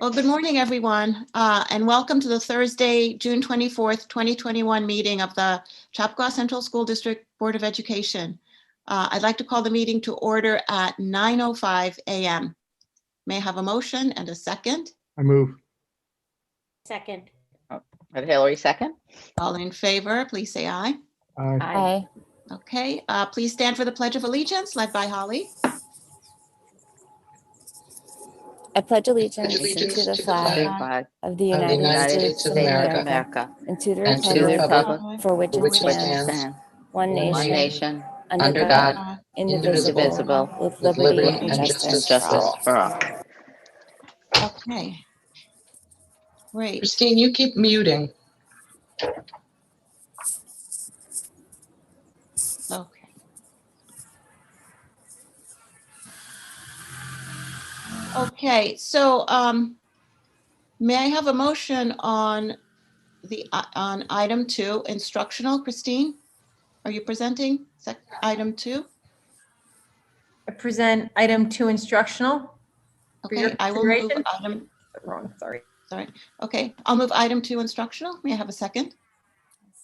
Well, good morning, everyone, and welcome to the Thursday, June 24th, 2021 meeting of the Chappaqua Central School District Board of Education. I'd like to call the meeting to order at 9:05 a.m. May I have a motion and a second? I move. Second. Hillary, second. All in favor, please say aye. Aye. Aye. Okay, please stand for the Pledge of Allegiance, led by Holly. I pledge allegiance to the flag Flag of the of the United States of America and to the republic for which it stands, one one nation, nation, under God, indivisible, with liberty and justice for all. Okay. Great. Christine, you keep muting. Okay. Okay, so may I have a motion on item 2, instructional? Christine, are you presenting item 2? I present item 2 instructional. For your Okay, I will move consideration. item, Wrong, sorry. sorry. Okay, I'll move item 2 instructional. May I have a second?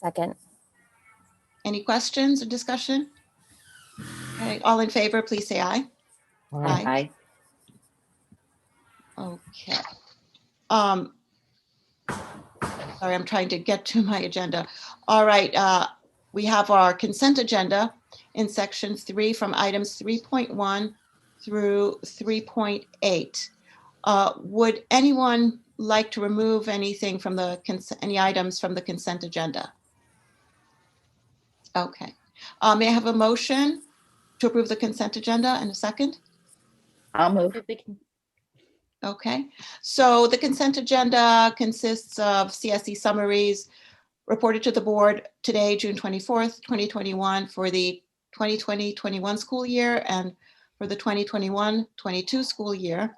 Second. Any questions or discussion? Okay, all in favor, please say aye. Aye. Aye. Okay. Sorry, I'm trying to get to my agenda. All right, we have our consent agenda in section 3 from items 3.1 through 3.8. Would anyone like to remove anything from the any items from the consent agenda? Okay. May I have a motion to approve the consent agenda in a second? I'll move. Okay, so the consent agenda consists of CSE summaries reported to the board today, June 24th, 2021 for the 2020-21 school year and for the 2021-22 school year.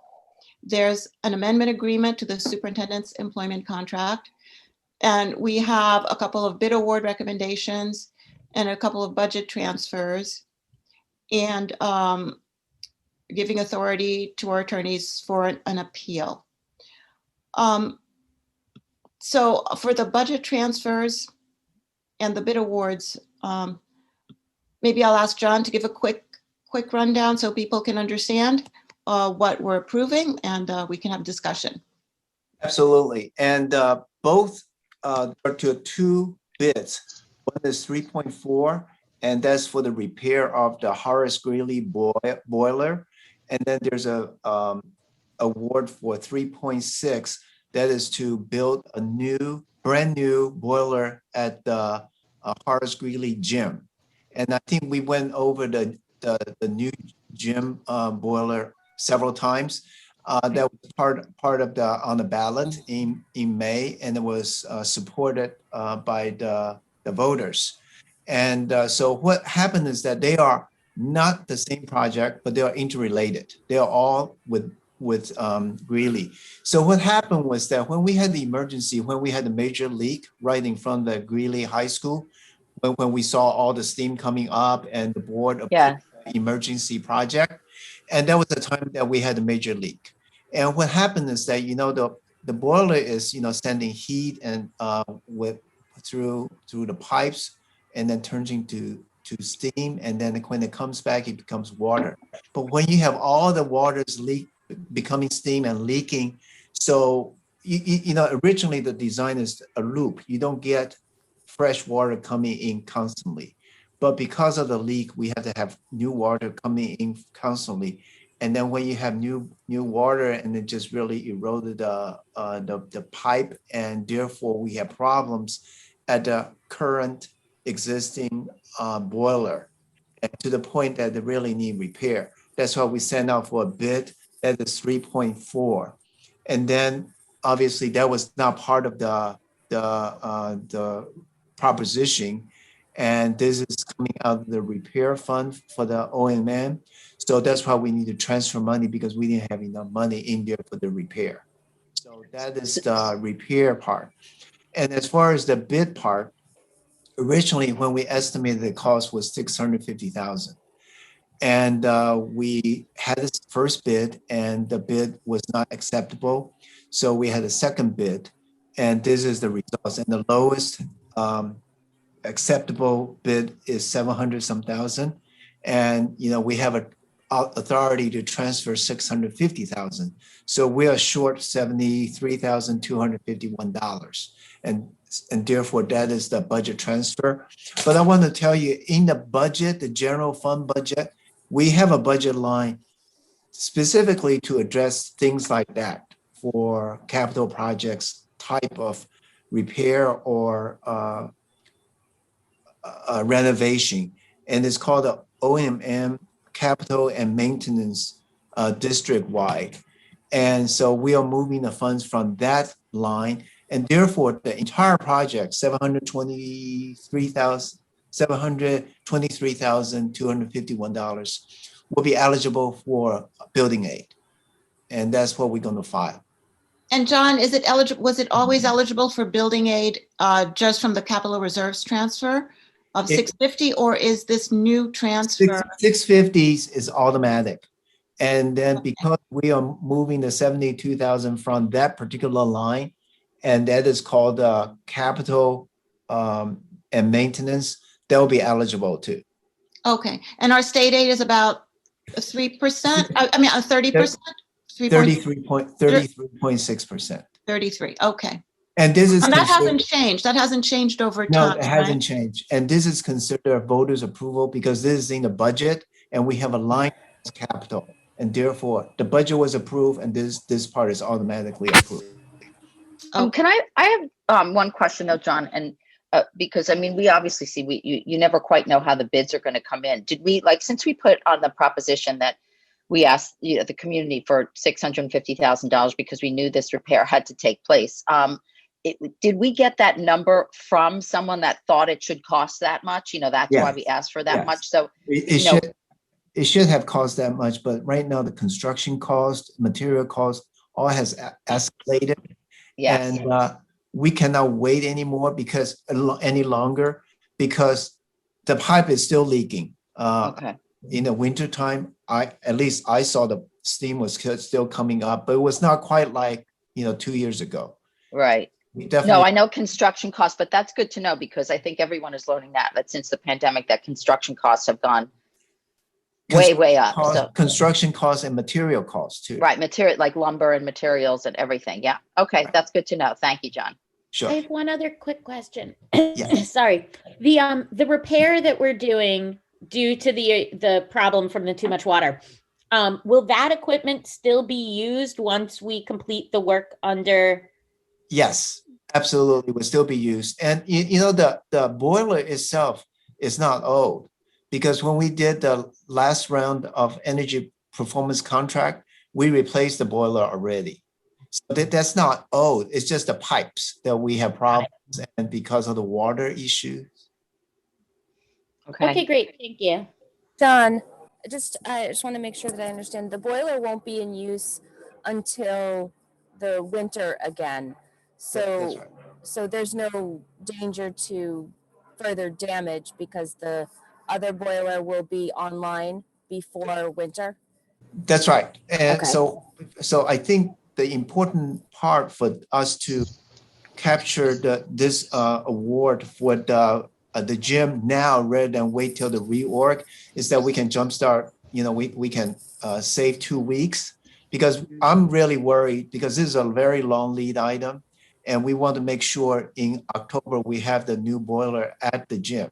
There's an amendment agreement to the superintendent's employment contract. And we have a couple of bid award recommendations and a couple of budget transfers and giving authority to our attorneys for an appeal. So for the budget transfers and the bid awards, maybe I'll ask John to give a quick rundown so people can understand what we're approving and we can have discussion. Absolutely, and both are to 2 bids. One is 3.4, and that's for the repair of the Horace Greeley boiler. And then there's a award for 3.6 that is to build a brand new boiler at the Horace Greeley gym. And I think we went over the new gym boiler several times. That was part of on the ballot in May, and it was supported by the voters. And so what happened is that they are not the same project, but they are interrelated. They are all with Greeley. So what happened was that when we had the emergency, when we had the major leak right in front of the Greeley High School, when we saw all the steam coming up and the board approved the emergency project, and that was the time that we had a major leak. And what happened is that, the boiler is, sending heat and through the pipes and then turns into steam, and then when it comes back, it becomes water. But when you have all the waters becoming steam and leaking, so originally the design is a loop. You don't get fresh water coming in constantly, but because of the leak, we have to have new water coming in constantly. And then when you have new water, and it just really eroded the pipe, and therefore we have problems at the current existing boiler, and to the point that they really need repair. That's why we sent out for a bid that is 3.4, and then obviously that was not part of the proposition, and this is coming out of the repair fund for the O&M. So that's why we need to transfer money, because we didn't have enough money in there for the repair. So that is the repair part. And as far as the bid part, originally when we estimated the cost was $650,000. And we had this first bid and the bid was not acceptable. So we had a second bid and this is the results. And the lowest acceptable bid is 700 some thousand. And, we have a authority to transfer 650,000. So we are short $73,251. And therefore that is the budget transfer. But I want to tell you, in the budget, the general fund budget, we have a budget line specifically to address things like that for capital projects type of repair or renovation. And it's called the OMM Capital and Maintenance District-wide. And so we are moving the funds from that line. And therefore, the entire project, $723,251 will be eligible for building aid. And that's what we're going to file. And John, was it always eligible for building aid just from the capital reserves transfer of 650, or is this new transfer? 650 is automatic. And then because we are moving the 72,000 from that particular line, and that is called capital and maintenance, they'll be eligible too. Okay, and our state aid is about 3%, 30%? 33.6%. 33, okay. And this is And that hasn't changed. That hasn't changed over no, time. it hasn't right? changed. And this is considered voters' approval because this is in the budget and we have a line as capital. And therefore, the budget was approved and this part is automatically approved. Can I have one question though, John, and because I mean, we obviously see you never quite know how the bids are going to come in. Did we, like, since we put on the proposition that we asked the community for $650,000 because we knew this repair had to take place, did we get that number from someone that thought it should cost that much? That's why we asked for that much. So it should have cost that much, but right now the construction cost, material cost, all has escalated. Yes. And we cannot wait anymore any longer because the pipe is still leaking. Okay. In the winter time, at least I saw the steam was still coming up, but it was not quite like 2 years ago. Right. No, I know construction costs, but that's good to know because I think everyone is learning that since the pandemic, that construction costs have gone way up. So construction costs and material costs too. Right, material like lumber and materials and everything. Yeah. Okay, right. That's good to know. Thank you, John. Sure. I have one other quick question. Yes. Sorry. The repair that we're doing due to the problem from the too much water, will that equipment still be used once we complete the work under? Yes, absolutely, will still be used. And the boiler itself is not old because when we did the last round of energy performance contract, we replaced the boiler already. So that's not old. It's just the pipes that we have problems and because of the water issues. Okay, great. Thank you. John, I just want to make sure that I understand. The boiler won't be in use until the winter again. That's right. So there's no danger to further damage because the other boiler will be online before winter? That's right. And Okay. so I think the important part for us to capture this award for the gym now rather than wait till the reorg is that we can jumpstart, we can save 2 weeks because I'm really worried because this is a very long lead item and we want to make sure in October we have the new boiler at the gym.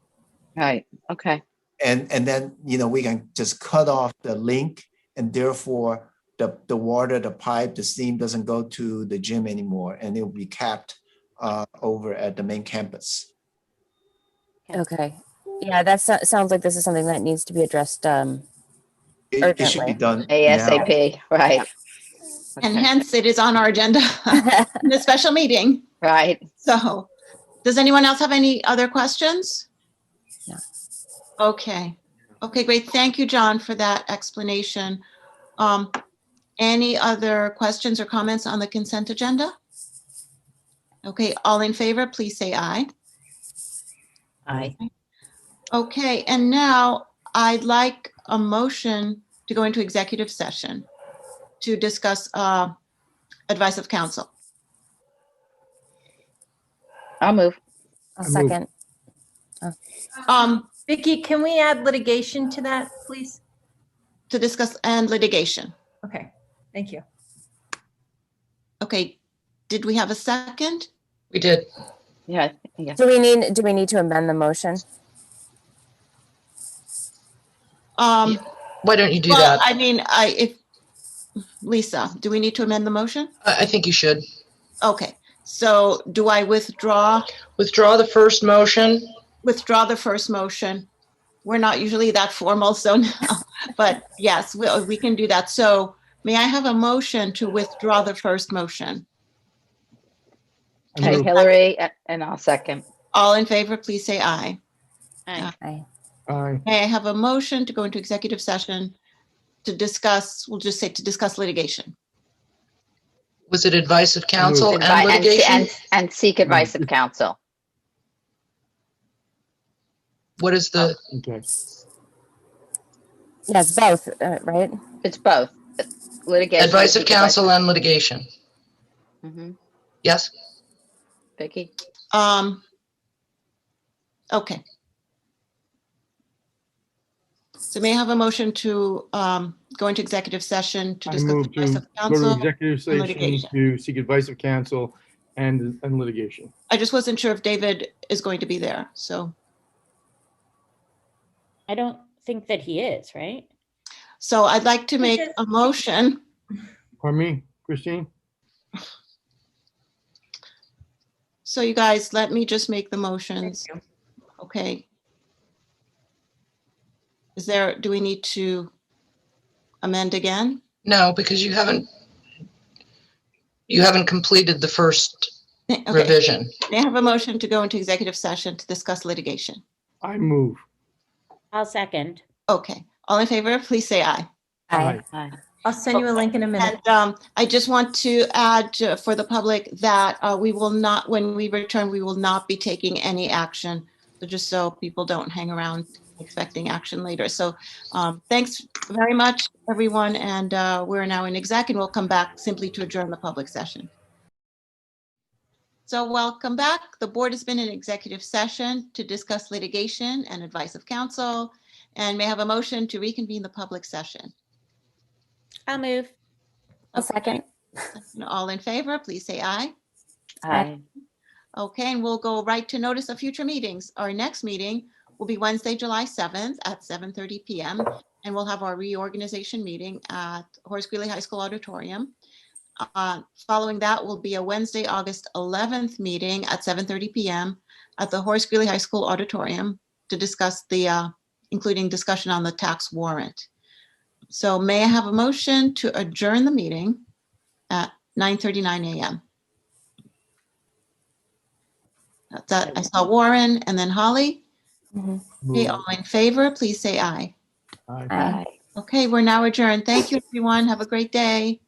Right. Okay. And then, we can just cut off the link and therefore the water, the pipe, the steam doesn't go to the gym anymore and it will be capped over at the main campus. Okay. Yeah, that sounds like this is something that needs to be addressed It should be done ASAP. now. Right. And hence it is on our agenda in the special meeting. Right. So does anyone else have any other questions? No. Okay, great. Thank you, John, for that explanation. Any other questions or comments on the consent agenda? Okay, all in favor, please say aye. Aye. Okay, and now I'd like a motion to go into executive session to discuss advice of counsel. I'll move. I'll I move. second. Vicky, can we add litigation to that, please? To discuss and litigation. Okay, thank you. Okay, did we have a second? We did. Yeah, yeah. Do we need to amend the motion? Why don't you do Well, that? I mean, Lisa, do we need to amend the motion? I think you should. Okay, so do I withdraw Withdraw the first motion. the first motion? We're not usually that formal, so no, but yes, we can do that. So may I have a motion to withdraw the first motion? Okay, Hillary, and I'll second. All in favor, please say aye. Aye. Aye. Aye. May I have a motion to go into executive session to discuss, we'll just say to discuss litigation. Was it advice of counsel and And litigation? and seek advice of counsel. What is the, Okay. Yes, both, right? It's both. Litigation. advice of seek counsel and litigation? Mhm. Yes? Vicky? Okay. So may I have a motion to go into executive session to I discuss move advice to of go to counsel? executive session litigation. to seek advice of counsel and litigation. I just wasn't sure if David is going to be there, so. I don't think that he is, right? So I'd like to make a motion. Pardon me, Christine? So you guys, let me just make the motions. Thank Okay. Do we need to amend again? No, because you haven't completed the first Okay. revision. May I have a motion to go into executive session to discuss litigation? I move. I'll second. Okay. All in favor, please say aye. Aye. Aye. I'll send you a link in a minute. And I just want to add for the public that we will not, when we return, we will not be taking any action. So just so people don't hang around expecting action later. So thanks very much, everyone. And we're now in exec and we'll come back simply to adjourn the public session. So welcome back. The board has been in executive session to discuss litigation and advice of counsel. And may I have a motion to reconvene the public session? I'll move. I'll second. All in favor, please say aye. Aye. Okay, and we'll go right to notice of future meetings. Our next meeting will be Wednesday, July 7th at 7:30 p.m. And we'll have our reorganization meeting at Horace Greeley High School Auditorium. Following that will be a Wednesday, August 11th meeting at 7:30 p.m. at the Horace Greeley High School Auditorium to discuss including discussion on the tax warrant. So may I have a motion to adjourn the meeting at 9:39 a.m. That I saw Warren and then Holly. Mhm. Okay, all in favor, please say aye. Aye. Aye. Okay, we're now adjourned. Thank you, everyone. Have a great day.